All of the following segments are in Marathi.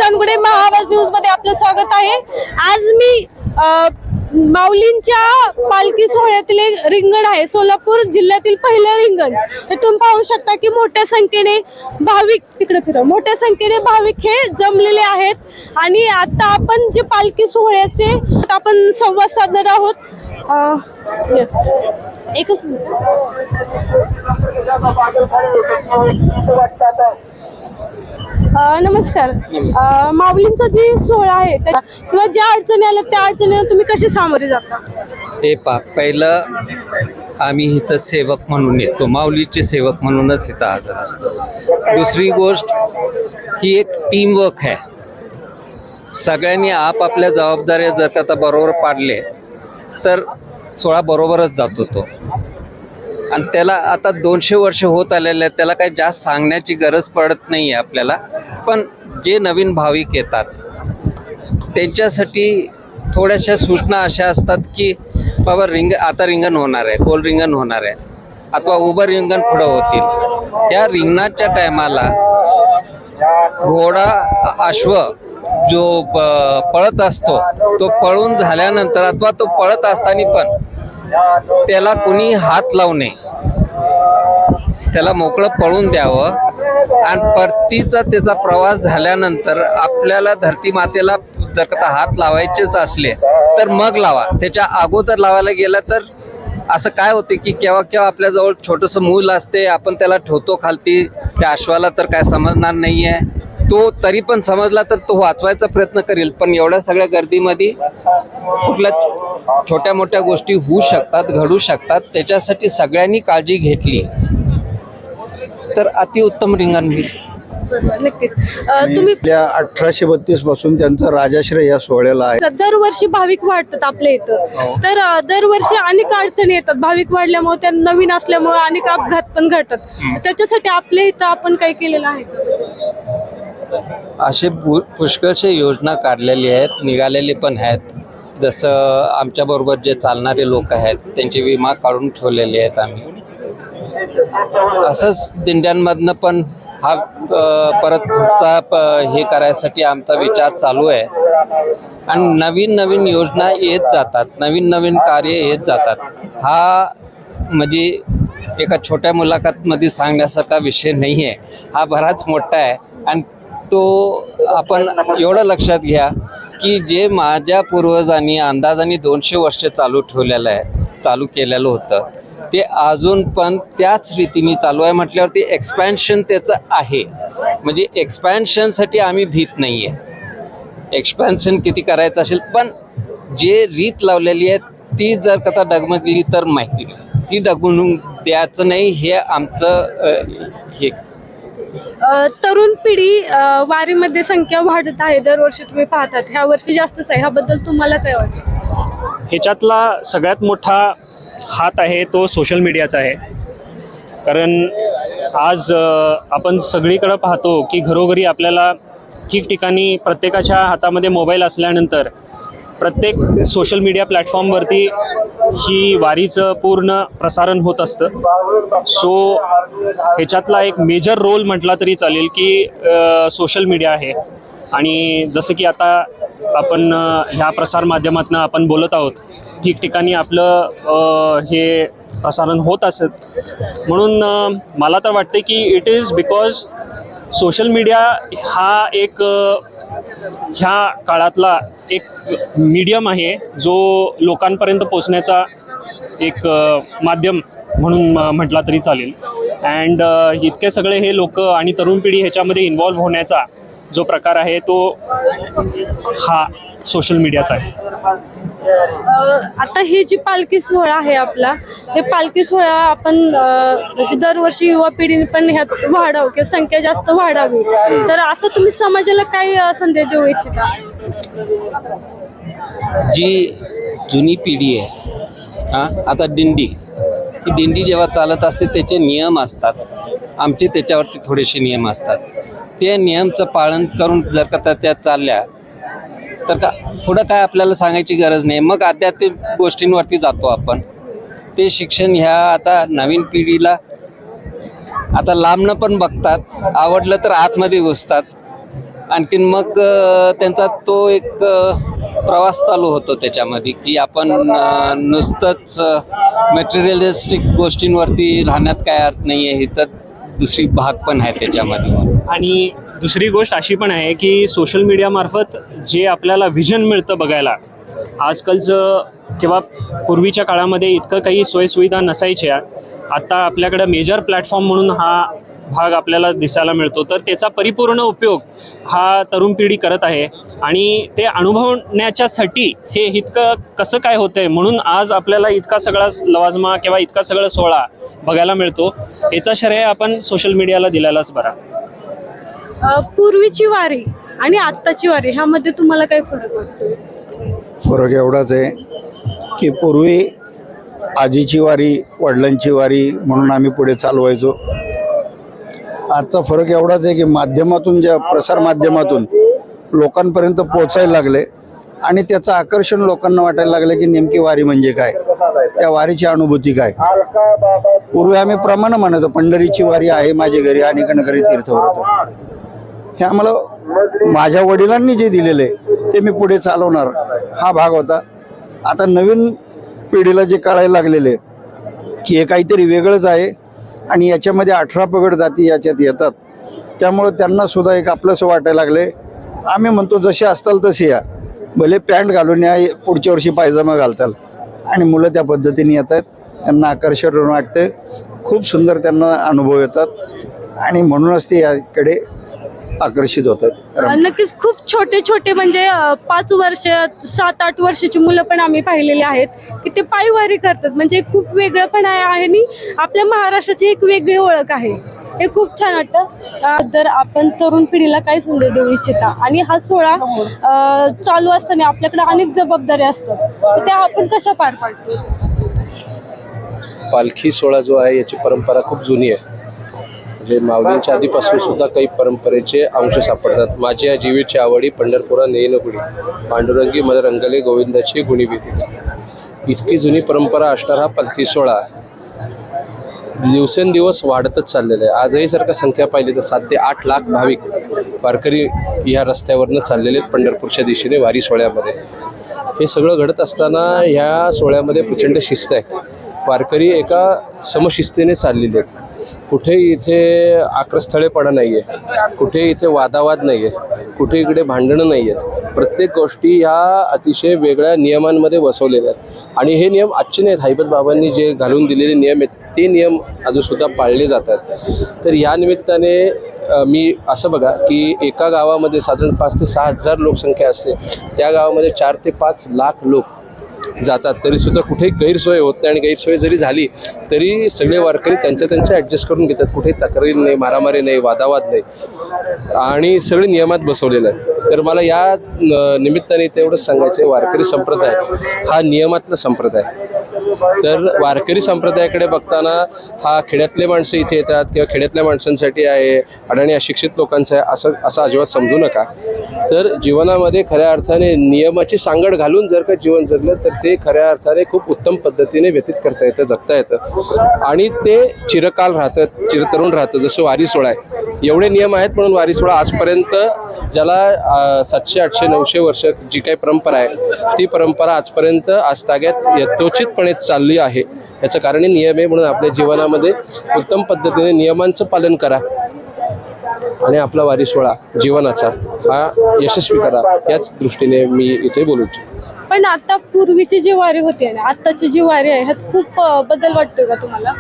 बावनकुळे महाआवाज न्यूज मध्ये आपलं स्वागत आहे। आज मी माऊलींच्या पालखी सोहळ्यातील एक रिंगण आहे, सोलापूर जिल्ह्यातील पहिलं रिंगण। तुम्ही पाहू शकता की मोठ्या संख्येने भाविक हे जमलेले आहेत आणि आता आपण जे पालखी सोहळ्याचे आपण संवाद साधणार आहोत। एकच मिनिट। नमस्कार। माऊलींचा जी सोहळा आहे किंवा ज्या अडचणी आल्या त्या अडचणींना तुम्ही कसे सामोरे जाता? हे पहिलं आम्ही इथं सेवक म्हणून येतो, माऊलीचे सेवक म्हणूनच इथं हजर असतो। दुसरी गोष्ट ही एक टीमवर्क आहे, सगळ्यांनी आपापल्या जबाबदाऱ्या जर का बरोबर पाडले तर सोहळा बरोबरच जातो तो। आणि त्याला आता 200 वर्ष होत आलेले आहेत, त्याला काही जास्त सांगण्याची गरज पडत नाही आहे आपल्याला। पण जे नवीन भाविक येतात त्यांच्यासाठी थोड्याशा सूचना अशा असतात की बाबा आता रिंगण होणार आहे, गोल रिंगण होणार आहे अथवा उभं रिंगण पुढं होतील। या रिंगणाच्या टायमाला घोडा अश्व जो पळत असतो तो पळून झाल्यानंतर अथवा तो पळत असताना पण त्याला कोणी हात लावू नये, त्याला मोकळं पळून द्यावं। आणि परतीचा त्याचा प्रवास झाल्यानंतर आपल्याला धरती मातेला जर का हात लावायचेच असले तर मग लावा, त्याच्या अगोदर लावायला गेला तर असं काय होते की केव्हा केव्हा आपल्याजवळ छोटंसं मूल असते, आपण त्याला ठेवतो खालती, त्या अश्वाला तर काय समजणार नाही आहे, तो तरी पण समजला तर तो वाचवायचा प्रयत्न करेल। पण एवढ्या सगळ्या गर्दीमध्ये कुठल्या छोट्या मोठ्या गोष्टी होऊ शकतात, घडू शकतात। त्याच्यासाठी सगळ्यांनी काळजी घेतली तर अतिउत्तम रिंगण होईल। नक्कीच। तुम्ही 1832 पासून त्यांचा राजाश्रय या सोहळ्याला आहे। दरवर्षी भाविक वाढतात आपल्या इथं, तर दरवर्षी अनेक अडचणी येतात भाविक वाढल्यामुळे, त्या नवीन असल्यामुळे अनेक अपघात पण घडतात। त्याच्यासाठी आपल्या इथं आपण काय केलेलं आहे? असे पुष्कळशे योजना काढलेली आहेत, निघालेले पण आहेत। जसं आमच्याबरोबर जे चालणारे लोक आहेत त्यांचे विमा काढून ठेवलेले आहेत आम्ही। असंच दिंड्यांमधनं पण हा परत पुढचा हे करायसाठी आमचा विचार चालू आहे। आणि नवीन नवीन योजना येत जातात, नवीन नवीन कार्य येत जातात। हा म्हणजे एका छोट्या मुलाखतमध्ये सांगण्यासारखा विषय नाही आहे, हा बराच मोठा आहे। आणि तो आपण एवढं लक्षात घ्या की जे माझ्या पूर्वजांनी अंदाजाने 200 वर्ष चालू केलेलं होतं ते अजून पण त्याच रीतीने चालू आहे। म्हटल्यावरती एक्सपॅन्शन त्याचं आहे, म्हणजे एक्सपॅन्शनसाठी आम्ही भीत नाही आहे। एक्सपॅन्शन किती करायचं असेल पण जे रीत लावलेली आहे ती जर का डगमगली तर माहिती ती डगमगून द्यायचं नाही, हे आमचं हे। तरुण पिढी वारीमध्ये संख्या वाढत आहे, दरवर्षी तुम्ही पाहतात, ह्या वर्षी जास्तच आहे, ह्याबद्दल तुम्हाला काय वाटतं? ह्याच्यातला सगळ्यात मोठा हात आहे तो सोशल मीडियाचा आहे। कारण आज आपण सगळीकडे पाहतो की घरोघरी आपल्याला ठिकठिकाणी प्रत्येकाच्या हातामध्ये मोबाईल असल्यानंतर प्रत्येक सोशल मीडिया प्लॅटफॉर्मवरती ही वारीचं पूर्ण प्रसारण होत असतं। सो ह्याच्यातला एक मेजर रोल म्हटला तरी चालेल की सोशल मीडिया आहे। आणि जसं की आता आपण ह्या प्रसारमाध्यमातून आपण बोलत आहोत, ठिकठिकाणी आपलं हे प्रसारण होत असत। म्हणून मला तर वाटते की it is because social media हा एक ह्या काळातला एक मीडियम आहे जो लोकांपर्यंत पोचण्याचा एक माध्यम म्हणून म्हटला तरी चालेल। अँड इतके सगळे हे लोक आणि तरुण पिढी ह्याच्यामध्ये इन्व्हॉल्व्ह होण्याचा जो प्रकार आहे तो हा सोशल मीडियाचा आहे। आता ही जी पालखी सोहळा आहे आपला, हे पालखी सोहळा आपण म्हणजे दरवर्षी युवा पिढीने पण ह्यात वाढावं किंवा संख्या जास्त वाढावी, तर असं तुम्ही समाजाला काय संदेश देऊ इच्छिता? जी जुनी पिढी आहे, आता ही दिंडी जेव्हा चालत असते त्याचे नियम असतात, आमचे त्याच्यावरती थोडेसे नियम असतात। ते नियमचं पालन करून जर का त्या चालल्या तर का पुढं काय आपल्याला सांगायची गरज नाही। मग आध्यात्मिक गोष्टींवरती जातो आपण। ते शिक्षण ह्या आता नवीन पिढीला आता लांबनं पण बघतात, आवडलं तर आतमध्ये घुसतात। आणखीन मग त्यांचा तो एक प्रवास चालू होतो त्याच्यामध्ये की आपण नुसतंच मटेरियलिस्टिक गोष्टींवरती राहण्यात काय अर्थ नाही आहे, तर दुसरी भाग पण आहे त्याच्यामध्ये. आणि दुसरी गोष्ट अशी पण आहे की सोशल मीडियामार्फत जे आपल्याला व्हिजन मिळतं बघायला, आजकालचं किंवा पूर्वीच्या काळामध्ये इतकं काही सोयीसुविधा नसायच्या, आता आपल्याकडं मेजर प्लॅटफॉर्म म्हणून हा भाग आपल्याला दिसायला मिळतो. तर त्याचा परिपूर्ण उपयोग हा तरुण पिढी करत आहे आणि ते अनुभवण्याच्यासाठी हे इतकं कसं काय होतंय म्हणून आज आपल्याला इतका सगळा लवाजमा किंवा इतका सगळा सोहळा बघायला मिळतो. याचा श्रेय आपण सोशल मीडियाला दिलेलाच बरा. पूर्वीची वारी आणि आत्ताची वारी ह्यामध्ये तुम्हाला काय फरक वाटतो? फरक एवढाच आहे की पूर्वी आजीची वारी, वडिलांची वारी म्हणून आम्ही पुढे चालवायचो. आजचा फरक एवढाच आहे की माध्यमातून, ज्या प्रसार माध्यमातून लोकांपर्यंत पोहोचायला लागले आणि त्याचं आकर्षण लोकांना वाटायला लागलं की नेमकी वारी म्हणजे काय, त्या वारीची अनुभूती काय. पूर्वी आम्ही प्रमाण म्हणायचो, पंढरीची वारी आहे माझ्या घरी आणि कणकरी तीर्थव्रत. हे आम्हाला माझ्या वडिलांनी जे दिलेलं आहे ते मी पुढे चालवणार, हा भाग होता. आता नवीन पिढीला जे कळायला लागलेले की हे काहीतरी वेगळंच आहे आणि याच्यामध्ये 18 पगड जाती याच्यात येतात, त्यामुळं त्यांना सुद्धा एक आपलंसं वाटायला लागले. आम्ही म्हणतो जसे असताल तसे या, भले पॅन्ट घालून या, पुढच्या वर्षी पायजमा घालताल. आणि मुलं त्या पद्धतीने येत आहेत, त्यांना आकर्षण वाटते, खूप सुंदर त्यांना अनुभव येतात आणि म्हणूनच ते याकडे आकर्षित होतात. नक्कीच खूप छोटे छोटे म्हणजे 5 वर्ष 7-8 वर्षाची मुलं पण आम्ही पाहिलेली आहेत की ते पायवारी करतात. म्हणजे खूप वेगळं पण आहे आणि आपल्या महाराष्ट्राची एक वेगळी ओळख आहे. हे खूप छान वाटतं. तर आपण तरुण पिढीला काय संदेश देऊ इच्छिता? आणि हा सोहळा चालू असताना आपल्याकडे अनेक जबाबदाऱ्या असतात, तर त्या आपण कशा पार पाडतो? पालखी सोहळा जो आहे याची परंपरा खूप जुनी आहे. म्हणजे माऊलींच्या आधीपासून सुद्धा काही परंपरेचे अंश सापडतात. माझ्या जीवीची आवडी पंढरपुरा नेन गुढी, पांडुरंगी मद रंगले गोविंदाची गुणीविधी. इतकी जुनी परंपरा असणारा हा पालखी सोहळा दिवसेंदिवस वाढतच चाललेलं आहे. आजही जर का संख्या पाहिली तर 7 ते 8 लाख भाविक वारकरी या रस्त्यावरनं चाललेले आहेत पंढरपूरच्या दिशेने वारी सोहळ्यामध्ये. हे सगळं घडत असताना ह्या सोहळ्यामध्ये प्रचंड शिस्त आहे. वारकरी एका समशिस्तीने चाललेले आहेत. कुठे इथे आक्रस्थळेपणा नाही आहे, कुठे इथे वादावाद नाही आहे, कुठे इकडे भांडणं नाही आहेत. प्रत्येक गोष्टी ह्या अतिशय वेगळ्या नियमांमध्ये बसवलेल्या आहेत आणि हे नियम आजचे नाहीत. हैबत बाबांनी जे घालून दिलेले नियम आहेत ते नियम अजूनसुद्धा पाळले जातात. तर या निमित्ताने मी असं बघा की एका गावामध्ये साधारण 5 ते 6 हजार लोकसंख्या असते, त्या गावामध्ये 4 ते 5 लाख लोक जातात, तरीसुद्धा कुठेही गैरसोय होत नाही. आणि गैरसोय जरी झाली तरी सगळे वारकरी त्यांचे ॲडजस्ट करून घेतात. कुठेही तक्रारी नाही, मारामारी नाही, वादावाद नाही आणि सगळे नियमात बसवलेलं आहे. तर मला या निमित्ताने तेवढंच सांगायचं आहे, वारकरी संप्रदाय हा नियमातला संप्रदाय. तर वारकरी संप्रदायाकडे बघताना हा खेड्यातले माणसं इथे येतात किंवा खेड्यातल्या माणसांसाठी आहे आणि अशिक्षित लोकांचं आहे असं अजिबात समजू नका. तर जीवनामध्ये खऱ्या अर्थाने नियमाची सांगड घालून जर का जीवन जगलं तर ते खऱ्या अर्थाने खूप उत्तम पद्धतीने व्यतीत करता येतं, जगता येतं आणि ते चिरकाल राहतं, चिरतरुण राहतं. जसं वारी सोहळा आहे, एवढे नियम आहेत म्हणून वारी सोहळा आजपर्यंत, ज्याला 700, 800, 900 वर्ष जी काही परंपरा आहे ती परंपरा आजपर्यंत आजताग्यात यथोचितपणे चालली आहे. याचं कारण हे नियम आहे. म्हणून आपल्या जीवनामध्ये उत्तम पद्धतीने नियमांचं पालन करा आणि आपला वारी सोहळा जीवनाचा हा यशस्वी करा, याच दृष्टीने मी इथे बोलू इच्छितो. पण आता पूर्वीची जी वारी होती आणि आत्ताची जी वारी आहे ह्यात खूप बदल वाटतोय का तुम्हाला?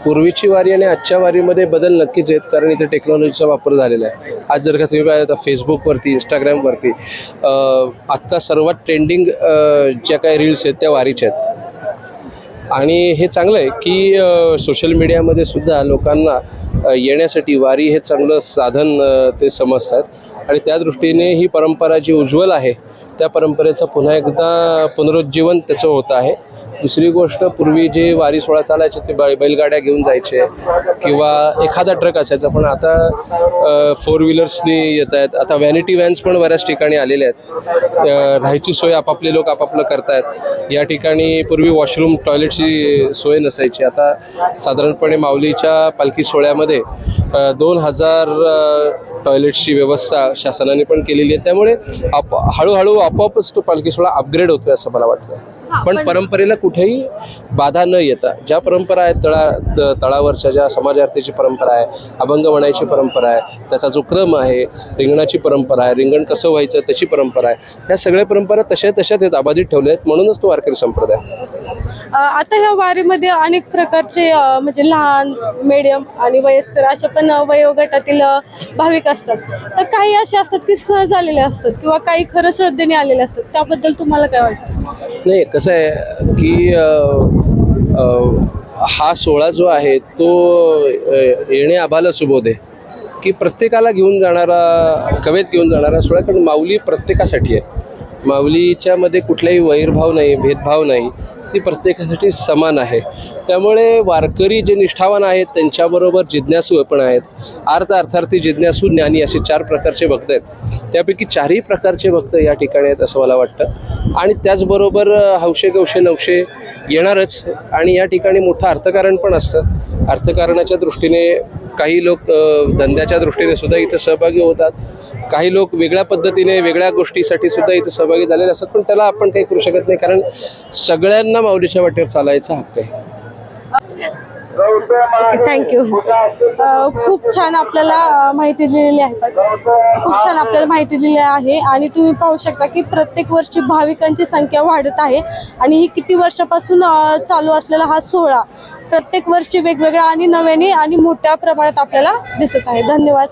पूर्वीची वारी आणि आजच्या वारीमध्ये बदल नक्कीच आहेत, कारण इथे टेक्नॉलॉजीचा वापर झालेला आहे. आज जर का तुम्ही पाहिलं तर फेसबुकवरती, इंस्टाग्रामवरती आत्ता सर्वात ट्रेंडिंग ज्या काही रील्स आहेत त्या वारीच्या आहेत. आणि हे चांगलं आहे की सोशल मीडियामध्ये सुद्धा लोकांना येण्यासाठी वारी हे चांगलं साधन ते समजतात आणि त्या दृष्टीने ही परंपरा जी उज्ज्वल आहे त्या परंपरेचं पुन्हा एकदा पुनरुज्जीवन त्याचं होत आहे. दुसरी गोष्ट, पूर्वी जे वारी सोहळा चालायचे ते बैलगाड्या घेऊन जायचे किंवा एखादा ट्रक असायचा, पण आता 4 व्हीलर्सनी येत आहेत. आता व्हॅनिटी व्हॅन्स पण बऱ्याच ठिकाणी आलेल्या आहेत. राहायची सोय आपापले लोक आपापलं करतायत. या ठिकाणी पूर्वी वॉशरूम, टॉयलेटची सोय नसायची. आता साधारणपणे माऊलीच्या पालखी सोहळ्यामध्ये 2000 टॉयलेट्सची व्यवस्था शासनाने पण केलेली आहे. त्यामुळे हळूहळू आपोआपच तो पालखी सोहळा अपग्रेड होतोय असं मला वाटतं. पण परंपरेला कुठेही बाधा न येता ज्या परंपरा आहेत, तळावरच्या ज्या समाजार्थीची परंपरा आहे, अभंग म्हणायची परंपरा आहे, त्याचा जो क्रम आहे, रिंगणाची परंपरा आहे, रिंगण कसं व्हायचं त्याची परंपरा आहे, ह्या सगळ्या परंपरा तशाच आहेत, अबाधित ठेवल्या आहेत. म्हणूनच तो वारकरी संप्रदाय. आता ह्या वारीमध्ये अनेक प्रकारचे म्हणजे लहान, मीडियम आणि वयस्कर अशा पण वयोगटातील भाविक असतात. तर काही असे असतात की सहज आलेले असतात किंवा काही खरं श्रद्धेने आलेले असतात. त्याबद्दल तुम्हाला काय वाटतं? नाही, कसं आहे की हा सोहळा जो आहे तो येणे आभाला सुबोध आहे की प्रत्येकाला घेऊन जाणारा, कवेत घेऊन जाणारा सोहळा. कारण माऊली प्रत्येकासाठी आहे. माऊलीच्या मध्ये कुठलाही वैरभाव नाही, भेदभाव नाही, ती प्रत्येकासाठी समान आहे. त्यामुळे वारकरी जे निष्ठावान आहेत त्यांच्याबरोबर जिज्ञासू पण आहेत. अर्थार्थी, जिज्ञासू, ज्ञानी असे 4 प्रकारचे भक्त आहेत. त्यापैकी 4ही प्रकारचे भक्त या ठिकाणी आहेत असं मला वाटतं. आणि त्याचबरोबर हौशे गवशे नवशे येणारच. आणि या ठिकाणी मोठं अर्थकारण पण असतं. अर्थकारणाच्या दृष्टीने काही लोक धंद्याच्या दृष्टीने सुद्धा इथं सहभागी होतात. काही लोक वेगळ्या पद्धतीने वेगळ्या गोष्टीसाठी सुद्धा इथं सहभागी झालेले असतात. पण त्याला आपण काही करू शकत नाही, कारण सगळ्यांना माऊलीच्या वाटेवर चालायचा हक्क आहे. थँक्यू. खूप छान आपल्याला माहिती दिलेली आहे. खूप छान आपल्याला माहिती दिली आहे. आणि तुम्ही पाहू शकता की प्रत्येक वर्षी भाविकांची संख्या वाढत आहे. आणि ही किती वर्षापासून चालू असलेला हा सोहळा प्रत्येक वर्षी वेगवेगळ्या आणि नव्याने आणि मोठ्या प्रमाणात आपल्याला दिसत आहे. धन्यवाद.